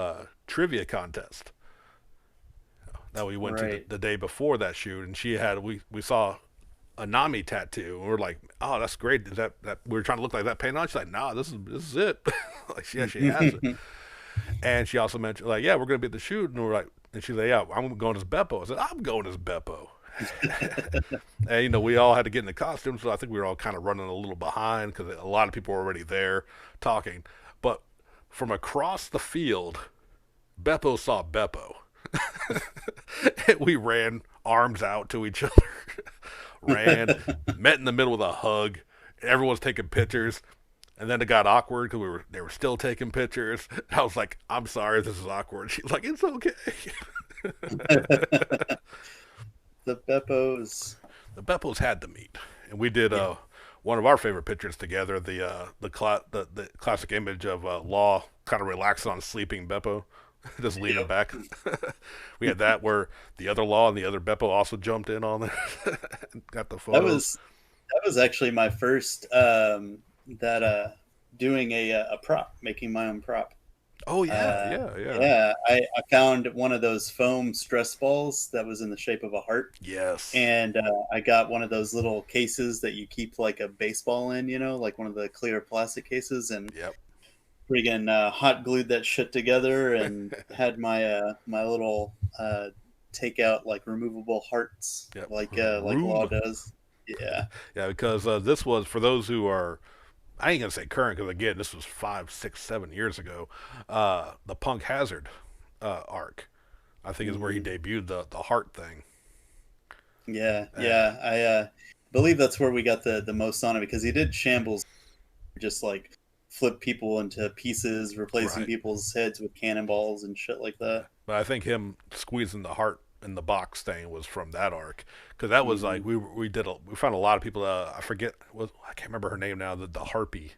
trivia contest that we went to Right. the day before that shoot, and she had we saw a Nami tattoo, and we're like, oh, that's great. Is that we were trying to look like that paint on? She's like, nah, this is it. Like, yeah, she has it. And she also mentioned like, yeah, we're gonna be at the shoot, and we're like, and she's like, yeah, I'm going as Beppo. I said, I'm going as Beppo. And we all had to get in the costumes, so I think we were all kind of running a little behind because a lot of people were already there talking. But from across the field, Beppo saw Beppo. And we ran arms out to each other, ran, met in the middle with a hug. Everyone's taking pictures. And then it got awkward because they were still taking pictures. I was like, I'm sorry, this is awkward. She's like, it's okay. The Beppos. The Beppos had to meet, and we did Yeah. one of our favorite pictures together. The classic image of Law kind of relaxing on sleeping Beppo, just leaning Yep. back. We had that where the other Law and the other Beppo also jumped in on there, and got the That photos. was that was actually my first that doing a prop, making my own prop. Oh yeah, yeah, yeah. Yeah, I found one of those foam stress balls that was in the shape of a heart, Yes. and I got one of those little cases that you keep like a baseball in, like one of the clear plastic cases, and Yep. friggin' hot glued that shit together, and had my little take out like removable hearts, Yep. like Law Room. does. Yeah. Yeah, because this was for those who are. I ain't gonna say current because again, this was 5, 6, 7 years ago. The Punk Hazard arc, I think, is where he Hmm. debuted the heart thing. Yeah, And yeah. I believe that's where we got the most on it, because he did shambles, just like flip people into pieces, replacing right, people's heads with cannonballs and shit like that. but I think him squeezing the heart in the box thing was from that arc because that was Hmm. like we found a lot of people. I forget I can't remember her name now. The Harpy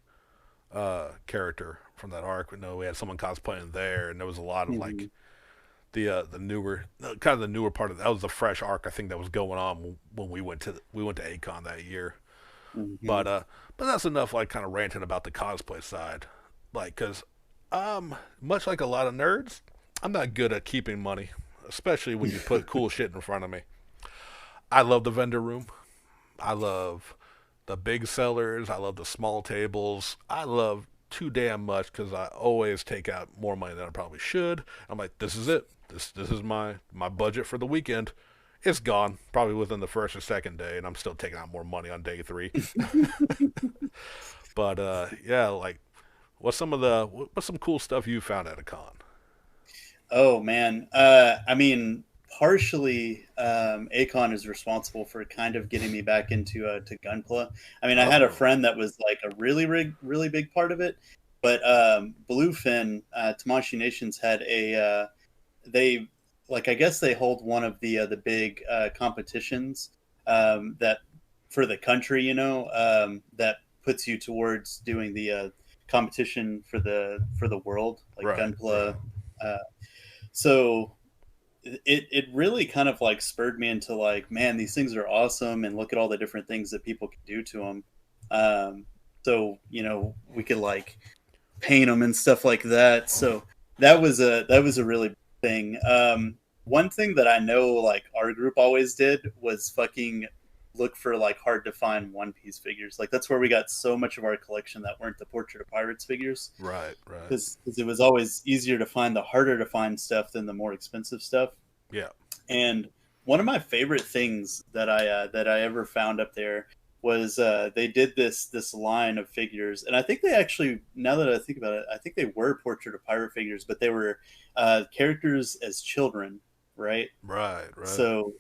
character from that arc. We had someone cosplaying there, and there was a lot of Hmm. like the newer kind of the newer part of that was the fresh arc I think that was going on when we went to Acon that year. Hmm. But that's enough like kind of ranting about the cosplay side, like because much like a lot of nerds, I'm not good at keeping money, especially when you put cool shit in front of me. I love the vendor room. I love the big sellers. I love the small tables. I love too damn much because I always take out more money than I probably should. I'm like, this is it. This is my budget for the weekend. It's gone probably within the first or second day, and I'm still taking out more money on day three. But yeah, like, what's some cool stuff you found at a con? Oh man, I mean, partially, Akon is responsible for kind of getting me back into to Gunpla. I mean, I had a Oh, friend that was like a really big part of it, but Bluefin, Tamashii Nations had they like I guess they hold one of the big competitions that for the country, that puts you towards doing the competition for the world, like right, right. Gunpla. Uh, so it really kind of like spurred me into like, man, these things are awesome, and look at all the different things that people can do to them. Um, so we could like paint them and stuff like that. So that was a really big thing. One thing that I know like our group always did was fucking look for like hard to find One Piece figures. Like that's where we got so much of our collection that weren't the Portrait of Pirates figures, Right, right. because it was always easier to find the harder to find stuff than the more expensive stuff. Yeah. And one of my favorite things that I ever found up there was they did this line of figures, and I think they actually, now that I think about it, I think they were Portrait of Pirate figures, but they were characters as children, right? Right, right. So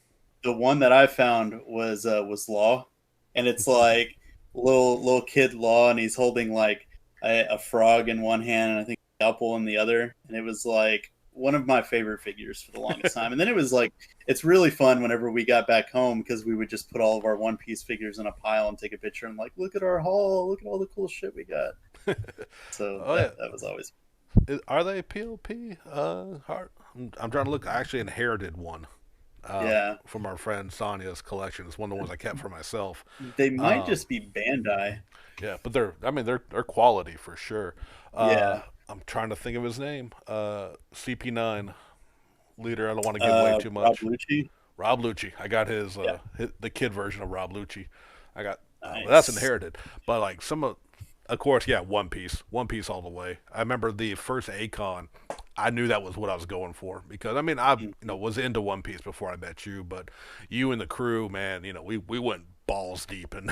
the one that I found was Law, and it's like little kid Law, and he's holding like a frog in one hand, and I think an apple in the other, and it was like one of my favorite figures for the longest time. And then it was like it's really fun whenever we got back home because we would just put all of our One Piece figures in a pile and take a picture and like look at our haul, look at all the cool shit we got. So Oh yeah. that was always Are they POP? Heart? I'm trying to look. I actually inherited one yeah. from our friend Sonia's collection. It's one of the ones I kept for myself. They might Um, just be Bandai. yeah, but I mean, they're quality for sure. Yeah. I'm trying to think of his name. CP9 leader. I don't want to give away too Rob much. Lucci. Rob Lucci. I got Yeah. the kid version of Rob Lucci. I got, but that's Nice. inherited. But like of course, yeah, One Piece all the way. I remember the first Acon. I knew that was what I was going for because I mean I Mhm. was into One Piece before I met you, but you and the crew, man, we went balls deep and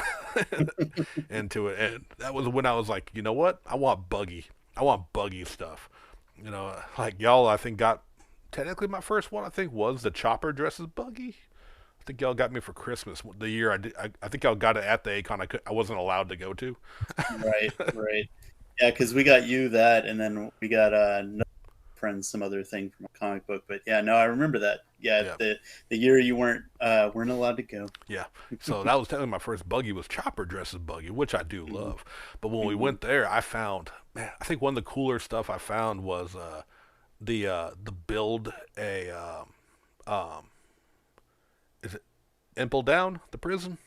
into it, and that was when I was like, you know what, I want buggy stuff. Like y'all, I think got technically my first one. I think was the Chopper dressed as Buggy. I think y'all got me for Christmas the year I did. I think y'all got it at the Acon. I wasn't allowed to go to. Right, right. Yeah, because we got you that, and then we got no friends some other thing from a comic book. But yeah, no, I remember that. Yeah, Yeah, the year you weren't allowed to go. yeah. So that was technically my first Buggy was Chopper dressed as Buggy, which I do Hmm. love. But when we Hmm. went there, I found, man, I think one of the cooler stuff I found was the build a um is it Impel Down the prison,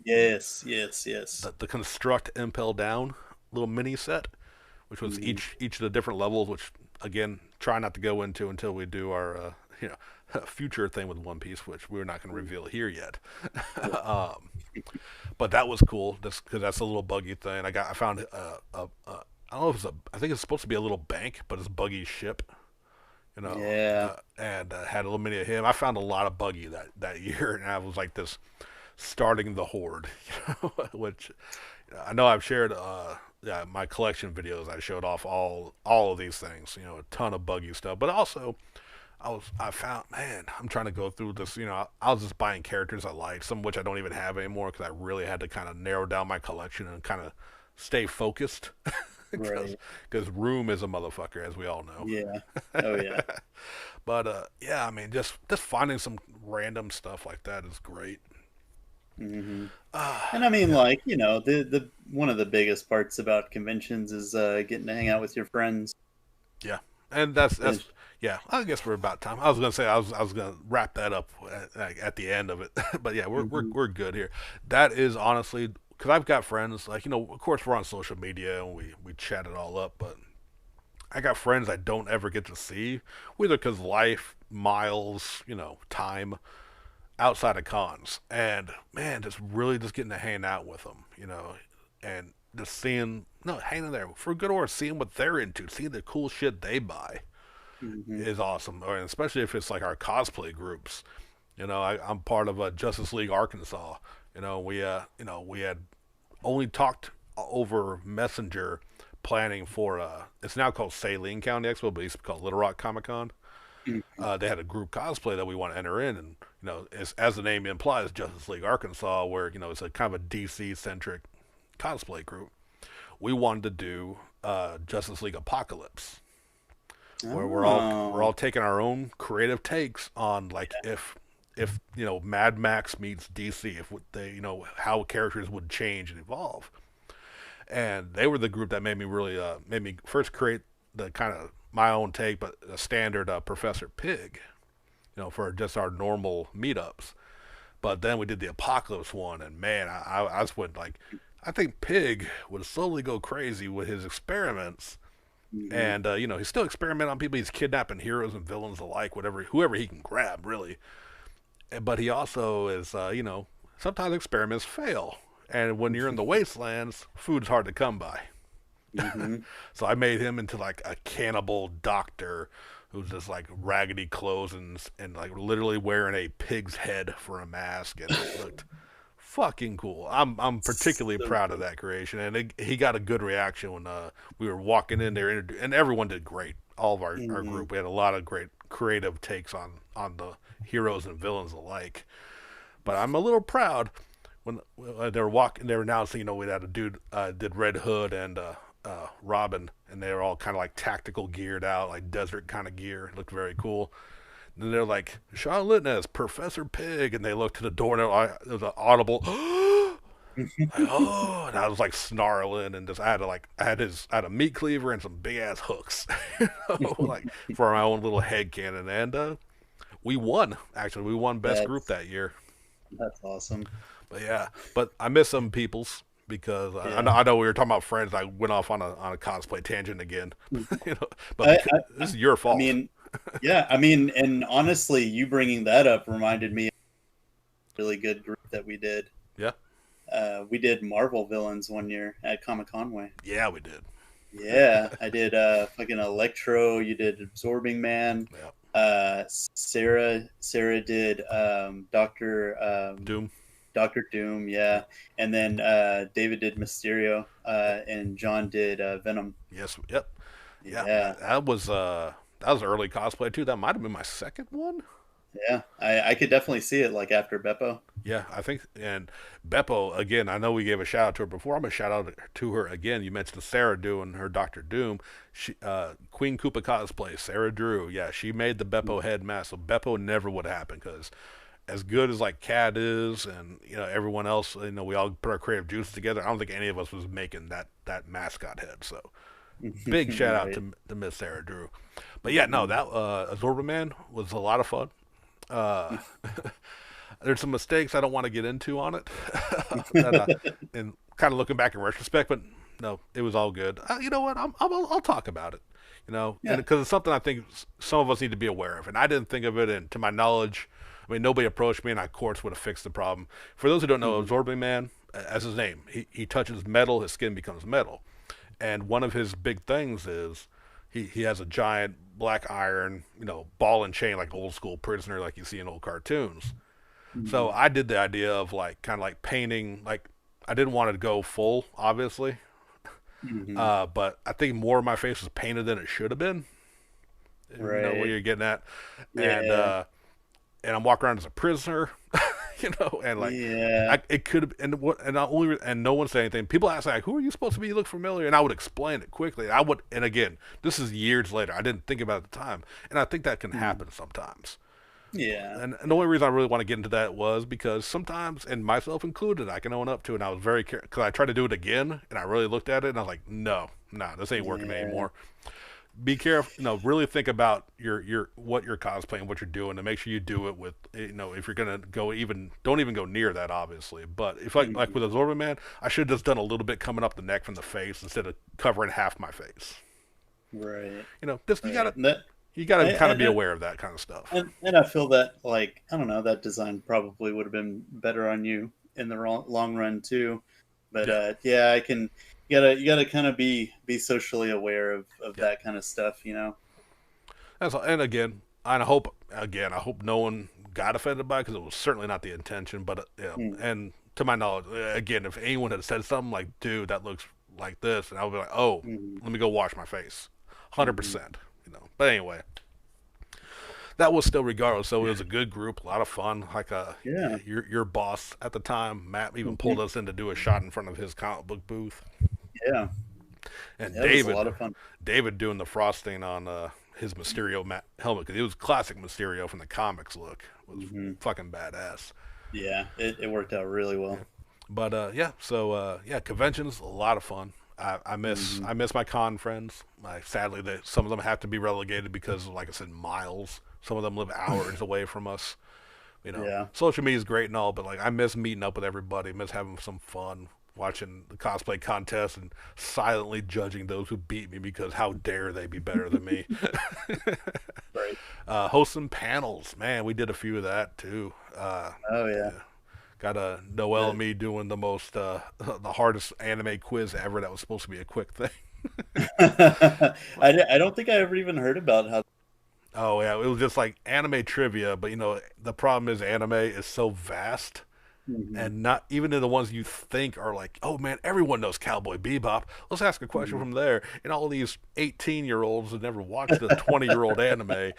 Yes, yes, yes. the construct Impel Down little mini set, which was Hmm. each of the different levels, which again try not to go into until we do our future thing with One Piece, which we're not going to reveal here yet. Yeah. um, but that was cool, just because that's a little buggy thing. I found I don't know if it's a I think it's supposed to be a little bank, but it's Buggy's ship. Yeah. And had a little mini of him. I found a lot of Buggy that year, and I was like this starting the horde, which I know I've shared yeah, my collection videos. I showed off all of these things, a ton of Buggy stuff, but also I found, man, I'm trying to go through this. I was just buying characters I liked, some of which I don't even have anymore because I really had to kind of narrow down my collection and kind of stay focused because Right. room is a motherfucker, as we all know. Yeah. Oh yeah. But yeah, I mean, just finding some random stuff like that is great. Hmm. And I mean, Yeah, like the one of the biggest parts about conventions is getting to hang out with your friends. yeah, and that's It's- yeah. I guess we're about time. I was gonna say I was gonna wrap that up at the end of it, but yeah, Mhm. we're good here. That is honestly because I've got friends like of course we're on social media and we chat it all up, but I got friends I don't ever get to see, whether because life, miles, time outside of cons. And man, just really just getting to hang out with them, and just seeing, no, hanging there for good or seeing what they're into, seeing the cool shit they buy Hmm. is awesome. Or especially if it's like our cosplay groups. I'm part of a Justice League Arkansas. We had only talked over Messenger planning for it's now called Saline County Expo, but it used to be called Little Rock Comic Con. They had a group cosplay that we want to enter in, and as the name implies, Justice League Arkansas, where it's a kind of a DC centric cosplay group. We wanted to do Justice League Apocalypse, where we're all Oh, taking our own creative takes on like if Mad Max meets DC, if they how characters would change and evolve. And they were the group that made me first create the kind of my own take, but a standard Professor Pig, for just our normal meetups. But then we did the Apocalypse one, and man, I just went like, I think Pig would slowly go crazy with his experiments, hmm, and he's still experimenting on people. He's kidnapping heroes and villains alike, whoever he can grab, really. But he also is, sometimes experiments fail, and when you're in the wastelands, food's hard to come by. hmm. So I made him into like a cannibal doctor who's just like raggedy clothes and like literally wearing a pig's head for a mask, and it looked fucking cool. I'm particularly So proud of cool. that creation, and he got a good reaction when we were walking in there, and everyone did great. All of our Hmm. group, we had a lot of great creative takes on the heroes and villains alike. But I'm a little proud when they were walking. They were announcing, we had a dude did Red Hood and Robin, and they were all kind of like tactical geared out, like desert kind of gear. It looked very cool. And they're like, Sean Litton as Professor Pig, and they looked to the door, and it was an audible, oh, and I was like snarling, and just I had a meat cleaver and some big ass hooks, like for my own little head cannon, and we won. Actually, we won best group That's that year. that's awesome. But yeah, but I miss some peoples because Yeah. I know we were talking about friends. I went off on a cosplay tangent again, but I, because I this is your I fault. mean, yeah, I mean, and honestly, you bringing that up reminded me of a really good group that we did. Yeah, We did Marvel villains one year at Comic Conway. yeah, we did. Yeah, I did fucking Electro. You did Absorbing Man. Yeah, Sarah did Doom. Doctor Doom. Yeah, and then David did Mysterio, and John did Venom. Yes, yep, yeah. Yeah, That was early cosplay too. That might have been my second one. yeah. I could definitely see it like after Beppo. Yeah, I think. And Beppo again. I know we gave a shout out to her before. I'm gonna shout out to her again. You mentioned Sarah doing her Doctor Doom. She Queen Koopa cosplay. Sarah Drew. Yeah, she made the Beppo head mask. So Beppo never would happen because as good as like Cat is, and everyone else, we all put our creative juices together. I don't think any of us was making that mascot head. So big shout out Right. to Miss Sarah Drew. But yeah, no, that Absorbent Man was a lot of fun. Uh, there's some mistakes I don't want to get into on it, that, and kind of looking back in retrospect, but no, it was all good. You know what? I'll talk about it. And Yeah. because it's something I think some of us need to be aware of, and I didn't think of it, and to my knowledge, I mean, nobody approached me, and I, of course, would have fixed the problem. For those who don't know, Mhm. Absorbing Man, as his name, he touches metal, his skin becomes metal, and one of his big things is he has a giant black iron, ball and chain like old school prisoner, like you see in old cartoons. So Mhm. I did the idea of like kind of like painting, like I didn't want to go full, obviously, Mhm. but I think more of my face was painted than it should have been. You know what Right. you're getting at, and Yeah. and I'm walking around as a prisoner, and like Yeah. it could have, and no one said anything. People ask like, "Who are you supposed to be? You look familiar," and I would explain it quickly. And again, this is years later. I didn't think about it at the time, and I think that can Mhm. happen sometimes. Yeah. And the only reason I really want to get into that was because sometimes, and myself included, I can own up to it. And I was very careful because I tried to do it again, and I really looked at it, and I was like, no, this ain't working Yeah. anymore. Be careful, really think about your what you're cosplaying, what you're doing, and make sure you do it with, if you're gonna go even, don't even go near that, obviously. But if like Mhm. with Absorbent Man, I should have just done a little bit coming up the neck from the face instead of covering half my face. Right. Just Right. And that you gotta kind of and, be and aware of that kind of stuff. and I feel that, like, I don't know, that design probably would have been better on you in the long run too. But Yeah, yeah, I can. You gotta kind of be socially aware of yeah. that kind of stuff. That's all. And I hope no one got offended by it because it was certainly not the intention. But Mm, and to my knowledge, again, if anyone had said something like, "Dude, that looks like this," and I would be like, "Oh, mm, let me go wash my face," 100%. mm. But anyway, that was still regardless. So it was a good group, a lot of fun. Like Yeah. your boss at the time, Matt, even pulled Hmm. us in to do a shot in front of his comic book booth, Yeah. and Yeah, it was a lot of fun. David doing the frosting on his Mysterio helmet because it was classic Mysterio from the comics look. It was Hmm. fucking badass. Yeah, it worked out really well. Yeah. But yeah, so yeah, conventions a lot of fun. Hmm. I miss my con friends. Sadly, some of them have to be relegated because, like I said, miles. Some of them live hours away from us. Yeah. Social media is great and all, but like I miss meeting up with everybody. Miss having some fun, watching the cosplay contest and silently judging those who beat me because how dare they be better than me. Right. Hosting panels, man, we did a few of that too. Oh yeah. Yeah. Got a Noel and The- me doing the most, the hardest anime quiz ever. That was supposed to be a quick thing. I don't think I ever even heard about how. Oh yeah, it was just like anime trivia, but the problem is anime is so vast, Mhm, and not even in the ones you think are like, oh man, everyone knows Cowboy Bebop. Let's ask a question mhm. from there. And all these 18-year-olds that never watched a 20-year-old anime,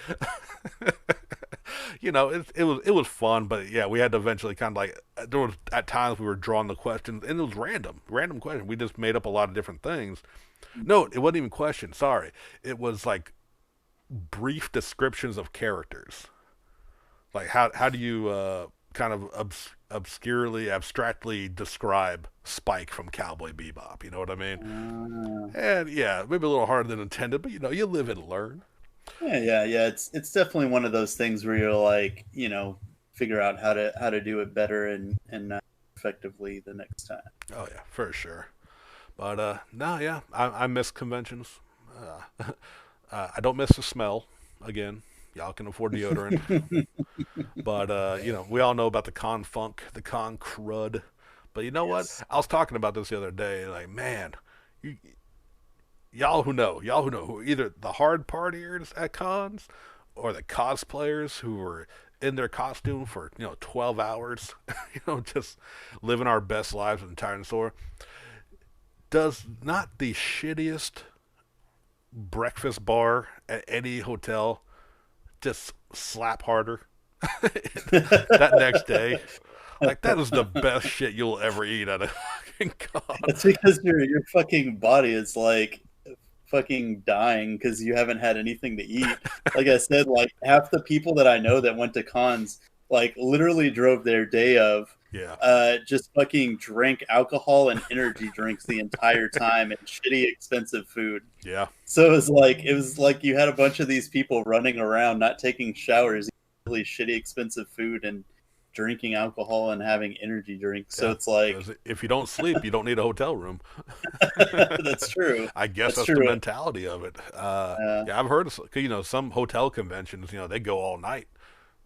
it was fun, but yeah, we had to eventually kind of like there was at times we were drawing the questions, and it was random questions. We just made up a lot of different things. No, it wasn't even questions. Sorry, it was like brief descriptions of characters. Like how do you kind of obscurely, abstractly describe Spike from Cowboy Bebop? You know what I mean? Uh, And yeah, maybe a little harder than intended, but you live and learn. yeah, yeah, yeah. It's definitely one of those things where you're like, figure out how to do it better and effectively the next time. Oh yeah, for sure. But no, yeah, I miss conventions. I don't miss the smell. Again, y'all can afford deodorant, but we all know about the con funk, the con crud. But you know what? Yes. I was talking about this the other day. Like, man, you, y'all who know, who either the hard partiers at cons or the cosplayers who were in their costume for 12 hours, just living our best lives in the dinosaur. Does not the shittiest breakfast bar at any hotel just slap harder that next day? Like that is the best shit you'll ever eat at a fucking con. It's because your fucking body is like fucking dying because you haven't had anything to eat. Like I said, like half the people that I know that went to cons like literally drove their day of Yeah, just fucking drank alcohol and energy drinks the entire time and shitty expensive food. yeah, So it was like you had a bunch of these people running around not taking showers, eating really shitty expensive food and drinking alcohol and having energy drinks. So yeah. it's like Because if you don't sleep, you don't need a hotel room. that's true. I guess That's that's the true. mentality of it. Uh, Yeah, I've heard of some hotel conventions. They go all night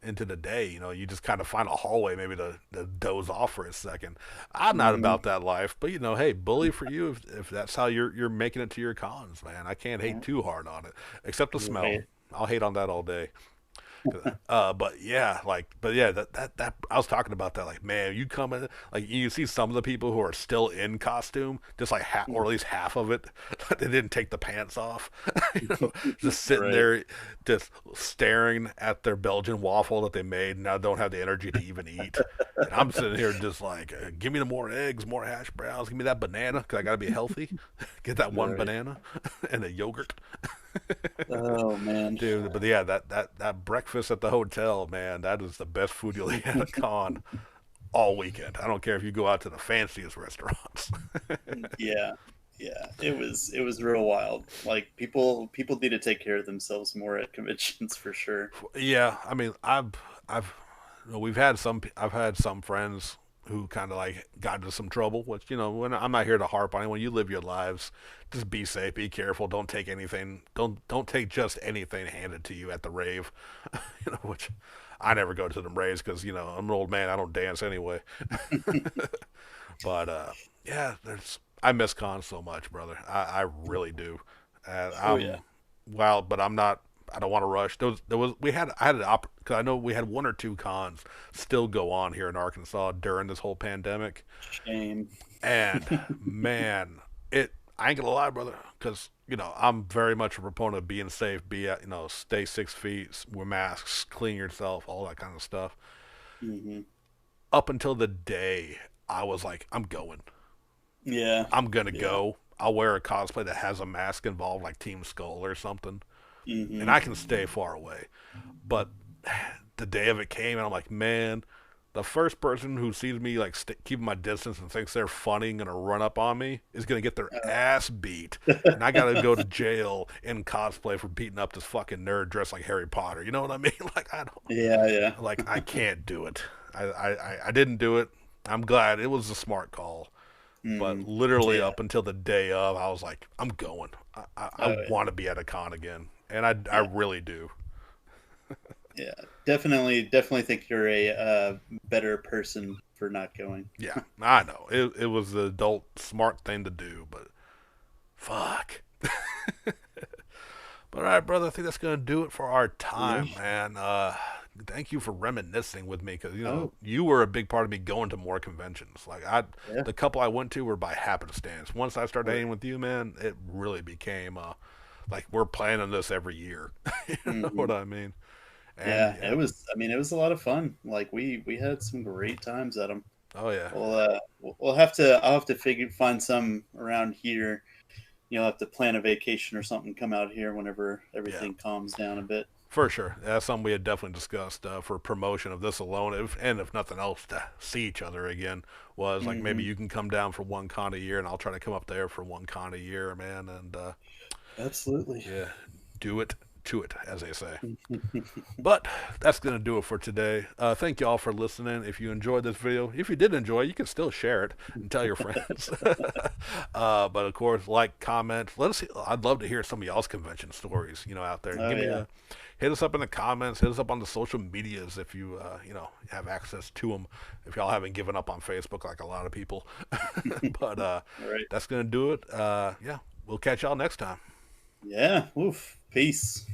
into the day. You just kind of find a hallway maybe to doze off for a second. I'm not mhm. about that life, but hey, bully for you if that's how you're making it to your cons, man. I can't hate too hard on it, except the smell. Right. I'll hate on that all day. But yeah, that I was talking about that. Like, man, you come in, like you see some of the people who are still in costume, just like or at least half of it, they didn't take the pants off, just sitting Right. there, just staring at their Belgian waffle that they made, and now don't have the energy to even eat. And I'm sitting here just like, give me the more eggs, more hash browns, give me that banana because I gotta be healthy. Get that one Right. banana and a yogurt. Oh man. Dude, but yeah, that breakfast at the hotel, man, that is the best food you'll eat at a con all weekend. I don't care if you go out to the fanciest restaurants. Yeah. Yeah. It was real wild. Like people need to take care of themselves more at conventions for sure. Yeah, I mean, I've we've I've had some friends who kind of like got into some trouble. Which when I'm not here to harp on anyone. You live your lives. Just be safe. Be careful. Don't take anything. Don't take just anything handed to you at the rave. Which I never go to them raves because I'm an old man. I don't dance anyway. But yeah, there's I miss cons so much, brother. I really do. And Oh yeah. but I'm not. I don't want to rush. I had because I know we had one or two cons still go on here in Arkansas during this whole pandemic, Shame. and man, I ain't gonna lie, brother, because I'm very much a proponent of being safe. Stay 6 feet, wear masks, clean yourself, all that kind of stuff. Hmm. Up until the day I was like, I'm going. Yeah. I'm gonna Yeah. go. I'll wear a cosplay that has a mask involved, like Team Skull or something, and Hmm. I can stay far away. But the day of it came, and I'm like, man, the first person who sees me like keeping my distance and thinks they're funny and gonna run up on me is gonna get their ass beat, and I gotta go to jail in cosplay for beating up this fucking nerd dressed like Harry Potter. You know what I mean? Like I don't, Yeah. Yeah. like I can't do it. I didn't do it. I'm glad it was a smart call. But Mm. literally Yeah. up until the day of, I was like, I'm going. I Oh want to be at a con again, and I yeah. really do. Yeah. Definitely think you're a better person for not going. Yeah, I know it was the adult smart thing to do, but fuck. But all right, brother, I think that's gonna do it for our Yeah. time, man. Thank you for reminiscing with me because Oh you were a big part of me going to more conventions. yeah. The couple I went to were by happenstance. Once I started Right. hanging with you, man, it really became like we're planning this every year. You know Hmm. what I mean? And Yeah. yeah, It was. I mean, it was a lot of fun. Like we had some great times at them. oh yeah, We'll have to. I'll have to find some around here. You'll have to plan a vacation or something. Come out here whenever yeah. everything calms down a bit. For sure, that's something we had definitely discussed for promotion of this alone, and if nothing else, to see each other again. Was like maybe Hmm. you can come down for one con a year, and I'll try to come up there for one con a year, man. And Absolutely. yeah, do it to it, as they say. But that's going to do it for today. Thank you all for listening. If you enjoyed this video, if you did enjoy, you can still share it and tell your friends. But of course, like, comment. Let us. I'd love to hear some of y'all's convention stories. Out there. Oh Give me yeah. a hit us up in the comments. Hit us up on the social medias if you have access to them. If y'all haven't given up on Facebook like a lot of people. But All right. that's going to do it. Yeah, we'll catch y'all next time. Yeah. Oof. Peace.